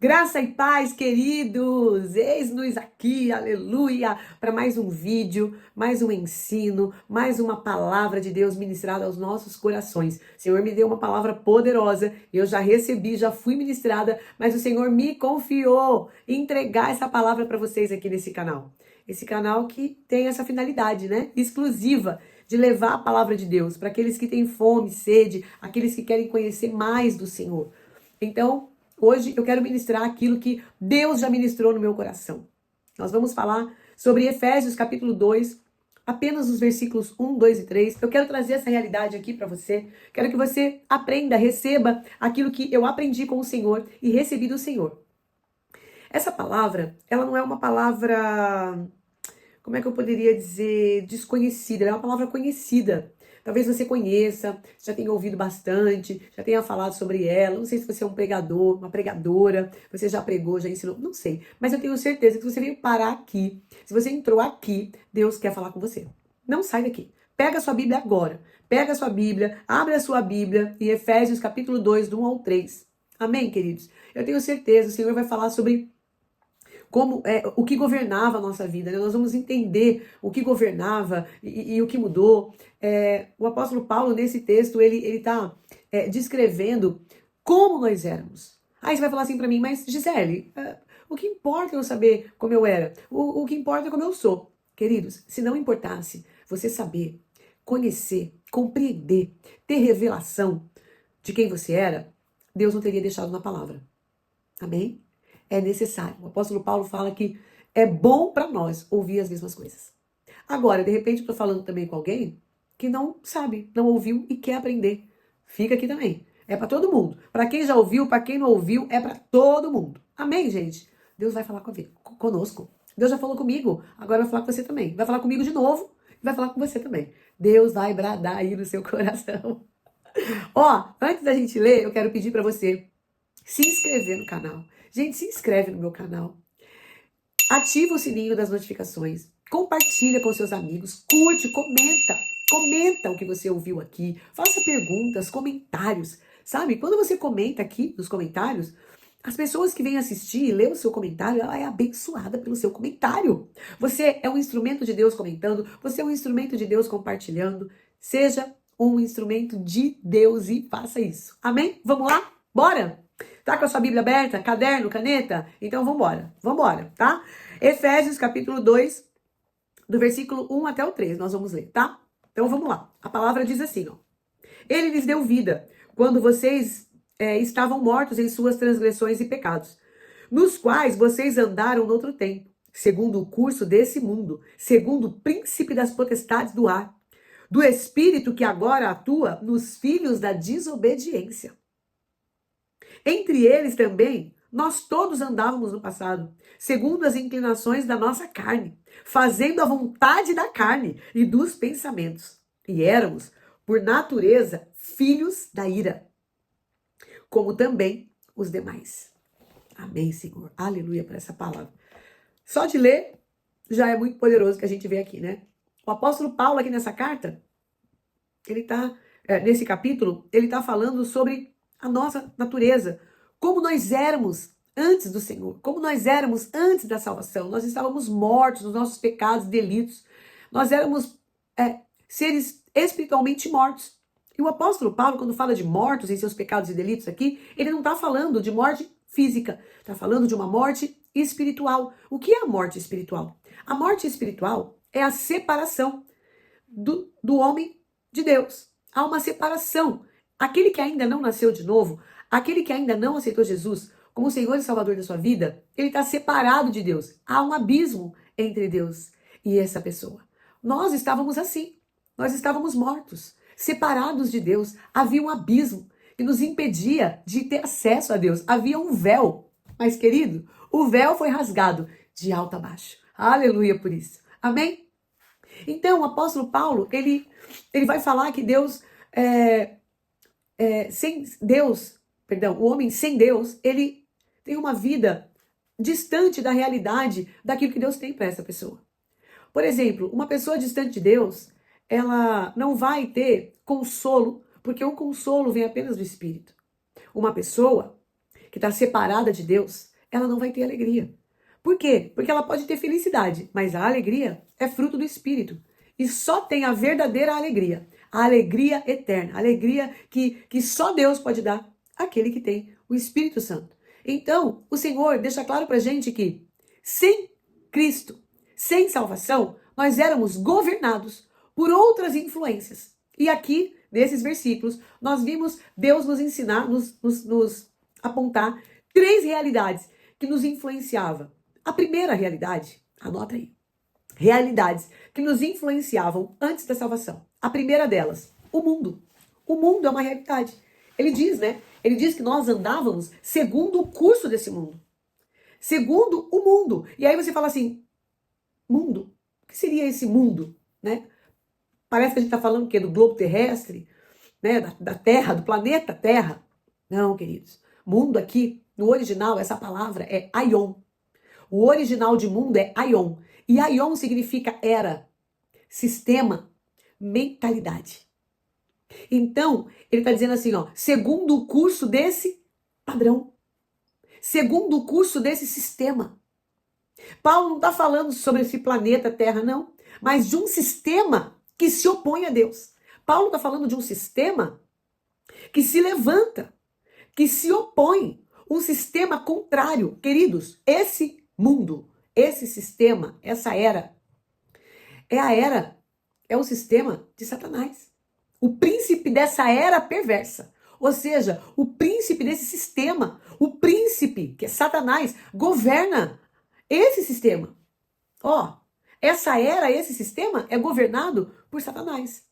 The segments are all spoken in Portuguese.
Graça e paz, queridos! Eis-nos aqui, aleluia, para mais um vídeo, mais um ensino, mais uma palavra de Deus ministrada aos nossos corações. O Senhor me deu uma palavra poderosa, eu já recebi, já fui ministrada, mas o Senhor me confiou em entregar essa palavra para vocês aqui nesse canal. Esse canal que tem essa finalidade, né? Exclusiva, de levar a palavra de Deus para aqueles que têm fome, sede, aqueles que querem conhecer mais do Senhor. Então, hoje eu quero ministrar aquilo que Deus já ministrou no meu coração. Nós vamos falar sobre Efésios capítulo 2, apenas os versículos 1, 2 e 3. Eu quero trazer essa realidade aqui para você. Quero que você aprenda, receba aquilo que eu aprendi com o Senhor e recebi do Senhor. Essa palavra, ela não é uma palavra, como é que eu poderia dizer, desconhecida. Ela é uma palavra conhecida. Talvez você conheça, já tenha ouvido bastante, já tenha falado sobre ela. Não sei se você é um pregador, uma pregadora, você já pregou, já ensinou, não sei. Mas eu tenho certeza que se você veio parar aqui, se você entrou aqui, Deus quer falar com você. Não sai daqui. Pega a sua Bíblia agora. Pega a sua Bíblia, abre a sua Bíblia em Efésios capítulo 2, do 1 ao 3. Amém, queridos? Eu tenho certeza, o Senhor vai falar sobre como o que governava a nossa vida, né? Nós vamos entender o que governava e o que mudou. O apóstolo Paulo, nesse texto, ele está descrevendo como nós éramos. Aí você vai falar assim para mim, mas Gisele, o que importa eu saber como eu era? O que importa é como eu sou. Queridos, se não importasse você saber, conhecer, compreender, ter revelação de quem você era, Deus não teria deixado na palavra. Amém? É necessário. O apóstolo Paulo fala que é bom para nós ouvir as mesmas coisas. Agora, de repente, eu estou falando também com alguém que não sabe, não ouviu e quer aprender. Fica aqui também. É para todo mundo. Para quem já ouviu, para quem não ouviu, é para todo mundo. Amém, gente? Deus vai falar conosco. Deus já falou comigo, agora vai falar com você também. Vai falar comigo de novo e vai falar com você também. Deus vai bradar aí no seu coração. Ó, antes da gente ler, eu quero pedir para você se inscrever no canal. Gente, se inscreve no meu canal. Ativa o sininho das notificações. Compartilha com seus amigos. Curte, comenta. Comenta o que você ouviu aqui. Faça perguntas, comentários. Sabe? Quando você comenta aqui nos comentários, as pessoas que vêm assistir e ler o seu comentário, ela é abençoada pelo seu comentário. Você é um instrumento de Deus comentando. Você é um instrumento de Deus compartilhando. Seja um instrumento de Deus e faça isso. Amém? Vamos lá? Bora? Tá com a sua Bíblia aberta? Caderno, caneta? Então vambora, tá? Efésios capítulo 2, do versículo 1 até o 3, nós vamos ler, tá? Então vamos lá. A palavra diz assim, ó. Ele lhes deu vida quando vocês estavam mortos em suas transgressões e pecados, nos quais vocês andaram no outro tempo, segundo o curso desse mundo, segundo o príncipe das potestades do ar, do espírito que agora atua nos filhos da desobediência. Entre eles também, nós todos andávamos no passado, segundo as inclinações da nossa carne, fazendo a vontade da carne e dos pensamentos. E éramos, por natureza, filhos da ira, como também os demais. Amém, Senhor. Aleluia por essa palavra. Só de ler, já é muito poderoso que a gente vê aqui, né? O apóstolo Paulo aqui nessa carta, ele tá, nesse capítulo, ele tá falando sobre a nossa natureza, como nós éramos antes do Senhor, como nós éramos antes da salvação. Nós estávamos mortos nos nossos pecados e delitos. Nós éramos seres espiritualmente mortos. E o apóstolo Paulo, quando fala de mortos em seus pecados e delitos aqui, ele não está falando de morte física, está falando de uma morte espiritual. O que é a morte espiritual? A morte espiritual é a separação do homem de Deus. Há uma separação. Aquele que ainda não nasceu de novo, aquele que ainda não aceitou Jesus como Senhor e Salvador da sua vida, ele está separado de Deus. Há um abismo entre Deus e essa pessoa. Nós estávamos assim. Nós estávamos mortos, separados de Deus. Havia um abismo que nos impedia de ter acesso a Deus. Havia um véu. Mas, querido, o véu foi rasgado de alto a baixo. Aleluia por isso. Amém? Então, o apóstolo Paulo, ele vai falar que Deus... sem Deus, o homem sem Deus, ele tem uma vida distante da realidade daquilo que Deus tem para essa pessoa. Por exemplo, uma pessoa distante de Deus, ela não vai ter consolo, porque o consolo vem apenas do Espírito. Uma pessoa que está separada de Deus, ela não vai ter alegria. Por quê? Porque ela pode ter felicidade, mas a alegria é fruto do Espírito. E só tem a verdadeira alegria, a alegria eterna, a alegria que só Deus pode dar àquele que tem o Espírito Santo. Então, o Senhor deixa claro pra gente que sem Cristo, sem salvação, nós éramos governados por outras influências. E aqui, nesses versículos, nós vimos Deus nos ensinar, nos apontar 3 realidades que nos influenciavam. A primeira realidade, anota aí, realidades que nos influenciavam antes da salvação. A primeira delas, o mundo. O mundo é uma realidade. Ele diz, né? Ele diz que nós andávamos segundo o curso desse mundo. Segundo o mundo. E aí você fala assim, mundo? O que seria esse mundo, né? Parece que a gente está falando o quê? Do globo terrestre, né? Da Terra, do planeta Terra. Não, queridos. Mundo aqui, no original, essa palavra é aion. O original de mundo é aion. E aion significa era, sistema, mentalidade. Então, ele está dizendo assim, ó, segundo o curso desse padrão. Segundo o curso desse sistema. Paulo não está falando sobre esse planeta Terra, não. Mas de um sistema que se opõe a Deus. Paulo está falando de um sistema que se levanta, que se opõe. Um sistema contrário. Queridos, esse mundo, esse sistema, essa era, é o sistema de Satanás. O príncipe dessa era perversa. Ou seja, o príncipe desse sistema, o príncipe, que é Satanás, governa esse sistema. Ó, essa era, esse sistema é governado por Satanás.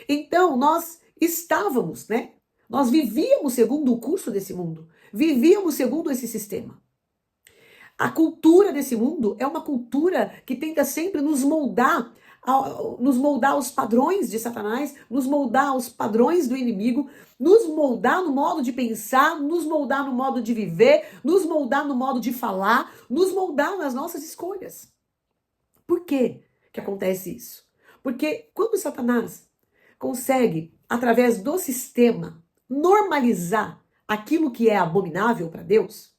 Então, nós estávamos, né? Nós vivíamos segundo o curso desse mundo. Vivíamos segundo esse sistema. A cultura desse mundo é uma cultura que tenta sempre nos moldar aos padrões de Satanás, nos moldar aos padrões do inimigo, nos moldar no modo de pensar, nos moldar no modo de viver, nos moldar no modo de falar, nos moldar nas nossas escolhas. Por que que acontece isso? Porque quando Satanás consegue, através do sistema, normalizar aquilo que é abominável para Deus,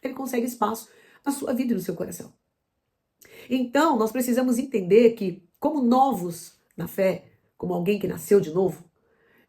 ele consegue espaço na sua vida e no seu coração. Então, nós precisamos entender que, como novos na fé, como alguém que nasceu de novo,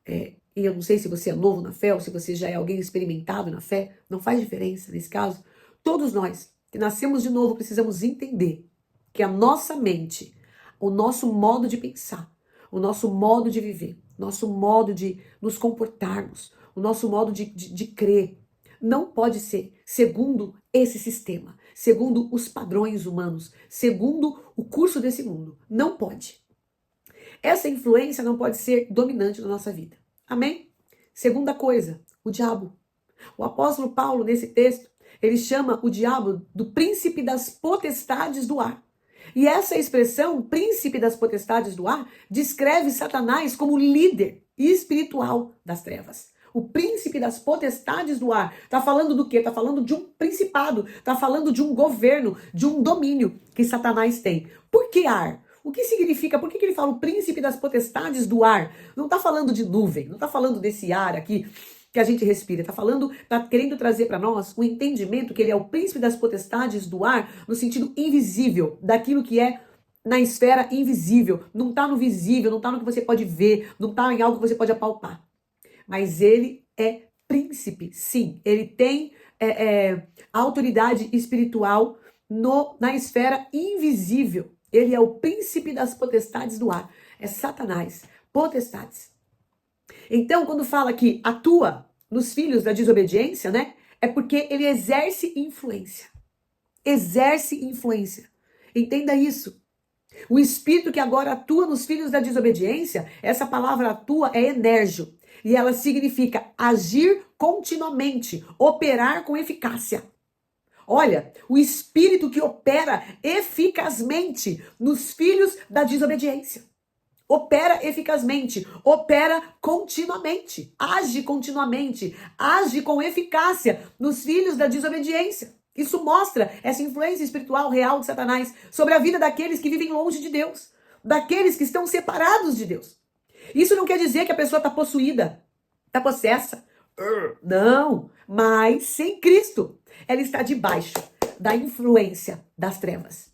e eu não sei se você é novo na fé ou se você já é alguém experimentado na fé, não faz diferença nesse caso. Todos nós que nascemos de novo precisamos entender que a nossa mente, o nosso modo de pensar, o nosso modo de viver, nosso modo de nos comportarmos, o nosso modo de crer, não pode ser segundo esse sistema, segundo os padrões humanos, segundo o curso desse mundo. Não pode. Essa influência não pode ser dominante na nossa vida. Amém? Segunda coisa, o diabo. O apóstolo Paulo, nesse texto, ele chama o diabo do príncipe das potestades do ar. E essa expressão, príncipe das potestades do ar, descreve Satanás como líder espiritual das trevas. O príncipe das potestades do ar. Está falando do quê? Está falando de um principado. Está falando de um governo, de um domínio que Satanás tem. Por que ar? O que significa? Por que ele fala o príncipe das potestades do ar? Não está falando de nuvem. Não está falando desse ar aqui que a gente respira. Está querendo trazer para nós o entendimento que ele é o príncipe das potestades do ar no sentido invisível, daquilo que é na esfera invisível. Não está no visível, não está no que você pode ver, não está em algo que você pode apalpar. Mas ele é príncipe, sim. Ele tem autoridade espiritual na esfera invisível. Ele é o príncipe das potestades do ar. É Satanás. Potestades. Então, quando fala que atua nos filhos da desobediência, né? É porque ele exerce influência. Exerce influência. Entenda isso. O espírito que agora atua nos filhos da desobediência, essa palavra atua é enérgico. E ela significa agir continuamente, operar com eficácia. Olha, o espírito que opera eficazmente nos filhos da desobediência. Opera eficazmente, opera continuamente, age com eficácia nos filhos da desobediência. Isso mostra essa influência espiritual real de Satanás sobre a vida daqueles que vivem longe de Deus, daqueles que estão separados de Deus. Isso não quer dizer que a pessoa está possuída, está possessa. Não, mas sem Cristo. ela está debaixo da influência das trevas.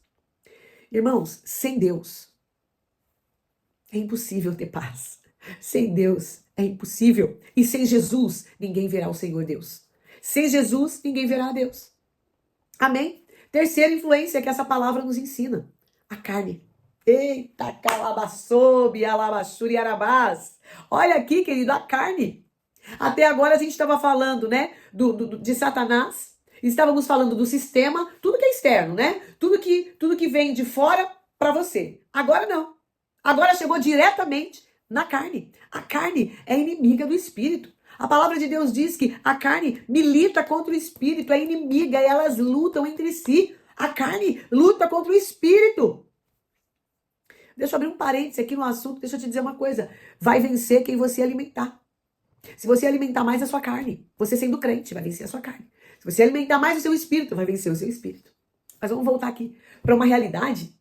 Irmãos, sem Deus é impossível ter paz. Sem Deus é impossível. E sem Jesus, ninguém verá o Senhor Deus. Sem Jesus, ninguém verá a Deus. Amém? Terceira influência que essa palavra nos ensina: a carne. Eita, calabassobe, alabaxuri, arabás. Olha aqui, querido, a carne. Até agora a gente estava falando, né, de Satanás. Estávamos falando do sistema, tudo que é externo, né? Tudo que vem de fora para você. Agora não. Agora chegou diretamente na carne. A carne é inimiga do espírito. A palavra de Deus diz que a carne milita contra o espírito, é inimiga e elas lutam entre si. A carne luta contra o espírito. Deixa eu abrir um parênteses aqui no assunto, deixa eu te dizer uma coisa. Vai vencer quem você alimentar. Se você alimentar mais a sua carne, você sendo crente, vai vencer a sua carne. Se você alimentar mais o seu espírito, vai vencer o seu espírito. Mas vamos voltar aqui para uma realidade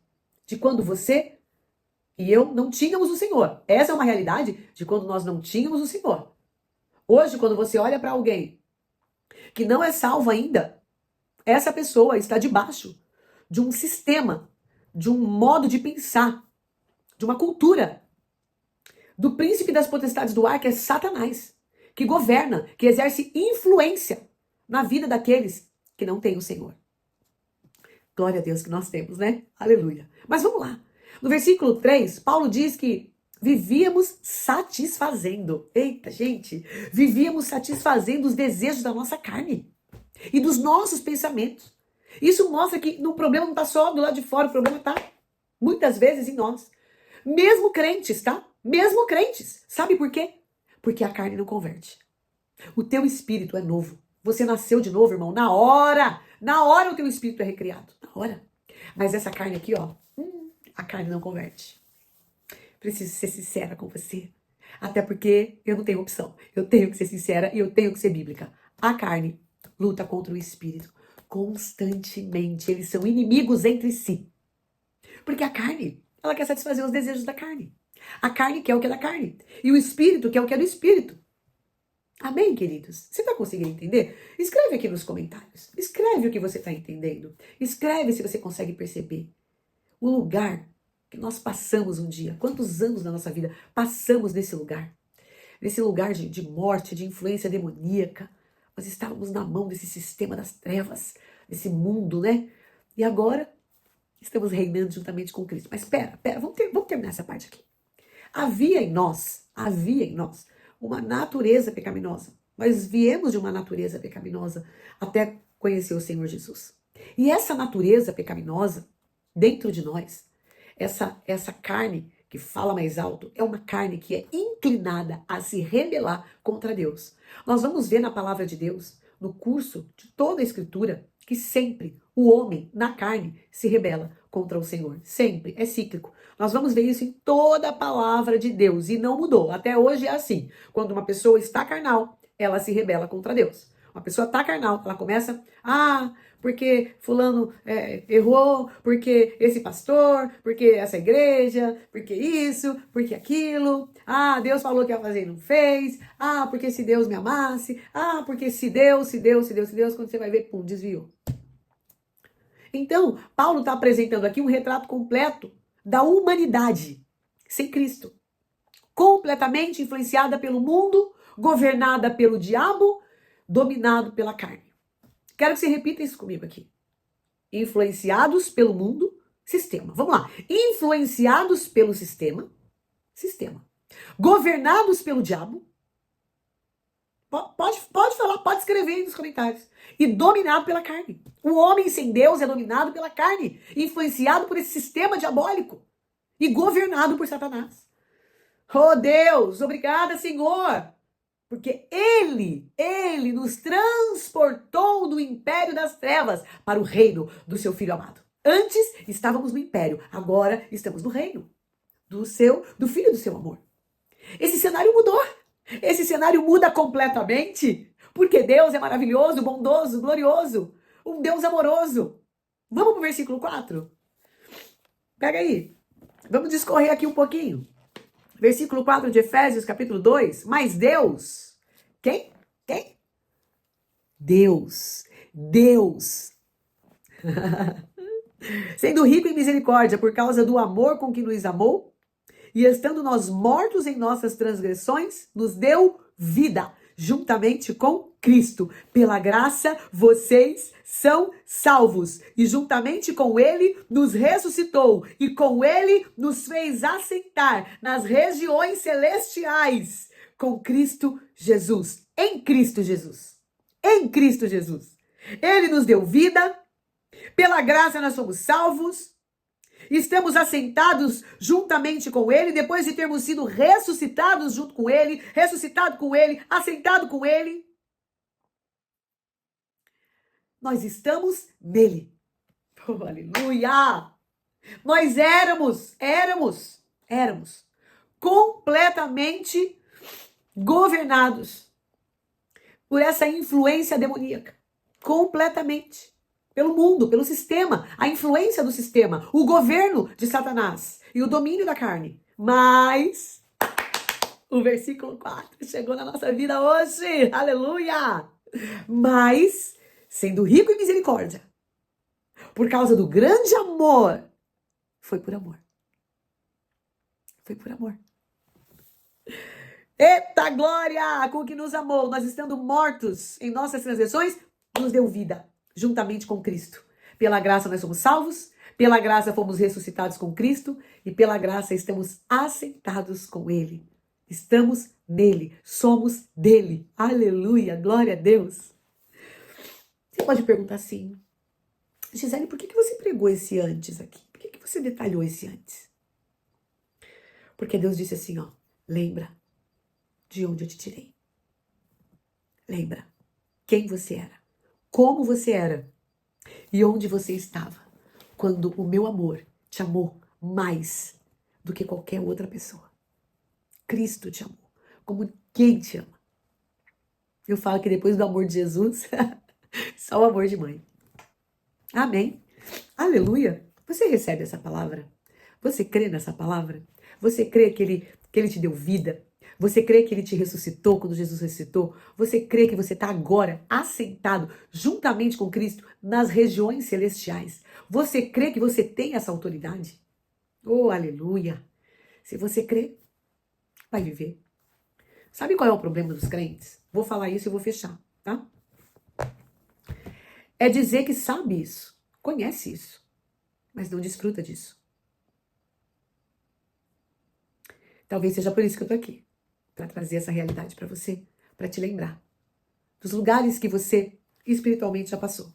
de quando você e eu não tínhamos o Senhor. Essa é uma realidade de quando nós não tínhamos o Senhor. Hoje, quando você olha para alguém que não é salvo ainda, essa pessoa está debaixo de um sistema, de um modo de pensar, de uma cultura, do príncipe das potestades do ar, que é Satanás, que governa, que exerce influência na vida daqueles que não têm o Senhor. Glória a Deus que nós temos, né? Aleluia. Mas vamos lá. No versículo 3, Paulo diz que vivíamos satisfazendo. Eita, gente! Vivíamos satisfazendo os desejos da nossa carne e dos nossos pensamentos. Isso mostra que o problema não está só do lado de fora, o problema está muitas vezes em nós. Mesmo crentes, tá? Mesmo crentes. Sabe por quê? Porque a carne não converte. O teu espírito é novo. Você nasceu de novo, irmão, na hora. Na hora o teu espírito é recriado. Na hora. Mas essa carne aqui, ó, a carne não converte. Preciso ser sincera com você. Até porque eu não tenho opção. Eu tenho que ser sincera e eu tenho que ser bíblica. A carne luta contra o espírito constantemente. Eles são inimigos entre si. Porque a carne, ela quer satisfazer os desejos da carne. A carne quer o que é da carne. E o espírito quer o que é do espírito. Amém, queridos? Você está conseguindo entender? Escreve aqui nos comentários. Escreve o que você está entendendo. Escreve se você consegue perceber o lugar que nós passamos um dia. Quantos anos da nossa vida passamos nesse lugar? Nesse lugar de morte, de influência demoníaca. Nós estávamos na mão desse sistema das trevas, desse mundo, né? E agora estamos reinando juntamente com Cristo. Mas espera, vamos terminar essa parte aqui. Havia em nós uma natureza pecaminosa. Nós viemos de uma natureza pecaminosa até conhecer o Senhor Jesus. E essa natureza pecaminosa, dentro de nós, essa carne que fala mais alto, é uma carne que é inclinada a se rebelar contra Deus. Nós vamos ver na palavra de Deus, no curso de toda a Escritura, que sempre o homem, na carne, se rebela contra o Senhor. Sempre. É cíclico. Nós vamos ver isso em toda a palavra de Deus. E não mudou. Até hoje é assim. Quando uma pessoa está carnal, ela se rebela contra Deus. Uma pessoa está carnal, ela começa, porque fulano errou, porque esse pastor, porque essa igreja, porque isso, porque aquilo. Deus falou que ia fazer e não fez. Porque se Deus me amasse. Porque se Deus, quando você vai ver, pum, desviou. Então, Paulo está apresentando aqui um retrato completo da humanidade sem Cristo. Completamente influenciada pelo mundo, governada pelo diabo, dominado pela carne. Quero que você repita isso comigo aqui. Influenciados pelo mundo, sistema. Vamos lá. Influenciados pelo sistema. Governados pelo diabo. Pode falar, pode escrever aí nos comentários. E dominado pela carne. O homem sem Deus é dominado pela carne, influenciado por esse sistema diabólico e governado por Satanás. Oh Deus, obrigada, Senhor, porque Ele nos transportou do império das trevas para o reino do seu Filho amado. Antes estávamos no império, agora estamos no reino do Filho do seu amor. Esse cenário mudou. Esse cenário muda completamente, porque Deus é maravilhoso, bondoso, glorioso, um Deus amoroso. Vamos para o versículo 4? Pega aí. Vamos discorrer aqui um pouquinho. Versículo 4 de Efésios, capítulo 2. Mas Deus, quem? Deus Deus. Sendo rico em misericórdia por causa do amor com que nos amou, e estando nós mortos em nossas transgressões, nos deu vida, juntamente com Cristo. Pela graça, vocês são salvos. E juntamente com Ele, nos ressuscitou. E com Ele, nos fez assentar nas regiões celestiais. Com Cristo Jesus. Em Cristo Jesus. Em Cristo Jesus. Ele nos deu vida. Pela graça, nós somos salvos. Estamos assentados juntamente com Ele, depois de termos sido ressuscitados junto com Ele, ressuscitado com Ele, assentado com Ele. Nós estamos nele. Oh, aleluia! Nós éramos completamente governados por essa influência demoníaca. Completamente. Pelo mundo, pelo sistema, a influência do sistema, o governo de Satanás e o domínio da carne. Mas o versículo 4 chegou na nossa vida hoje, aleluia! Mas, sendo rico em misericórdia, por causa do grande amor, foi por amor. Foi por amor. Eita glória! Com que nos amou, nós estando mortos em nossas transgressões, nos deu vida. Juntamente com Cristo. Pela graça nós somos salvos, pela graça fomos ressuscitados com Cristo e pela graça estamos assentados com Ele. Estamos nele, somos dele. Aleluia, glória a Deus. Você pode perguntar assim, Gisele, por que você pregou esse antes aqui? Por que você detalhou esse antes? Porque Deus disse assim, ó, lembra de onde eu te tirei. Lembra quem você era. Como você era e onde você estava quando o meu amor te amou mais do que qualquer outra pessoa. Cristo te amou como ninguém te ama. Eu falo que depois do amor de Jesus, só o amor de mãe. Amém? Aleluia! Você recebe essa palavra? Você crê nessa palavra? Você crê que ele te deu vida? Você crê que ele te ressuscitou quando Jesus ressuscitou? Você crê que você está agora assentado juntamente com Cristo nas regiões celestiais? Você crê que você tem essa autoridade? Oh, aleluia! Se você crê, vai viver. Sabe qual é o problema dos crentes? Vou falar isso e vou fechar, tá? É dizer que sabe isso, conhece isso, mas não desfruta disso. Talvez seja por isso que eu tô aqui. Para trazer essa realidade para você, para te lembrar dos lugares que você espiritualmente já passou.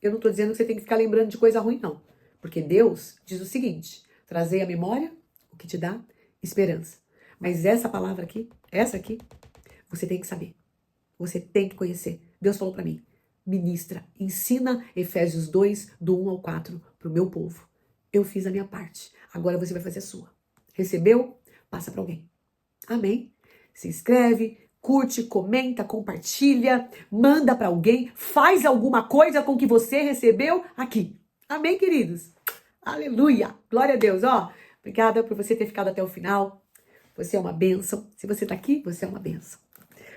Eu não estou dizendo que você tem que ficar lembrando de coisa ruim, não. Porque Deus diz o seguinte, trazei à memória o que te dá esperança. Mas essa palavra aqui, essa aqui, você tem que saber. Você tem que conhecer. Deus falou para mim, ministra, ensina Efésios 2, do 1 ao 4, para o meu povo. Eu fiz a minha parte, agora você vai fazer a sua. Recebeu? Passa para alguém. Amém? Se inscreve, curte, comenta, compartilha, manda para alguém, faz alguma coisa com que você recebeu aqui. Amém, queridos? Aleluia! Glória a Deus, ó. Obrigada por você ter ficado até o final. Você é uma bênção. Se você tá aqui, você é uma bênção.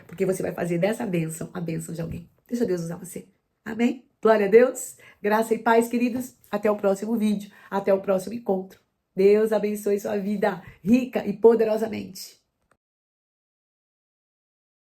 Porque você vai fazer dessa bênção a bênção de alguém. Deixa Deus usar você. Amém? Glória a Deus. Graça e paz, queridos. Até o próximo vídeo. Até o próximo encontro. Deus abençoe sua vida rica e poderosamente.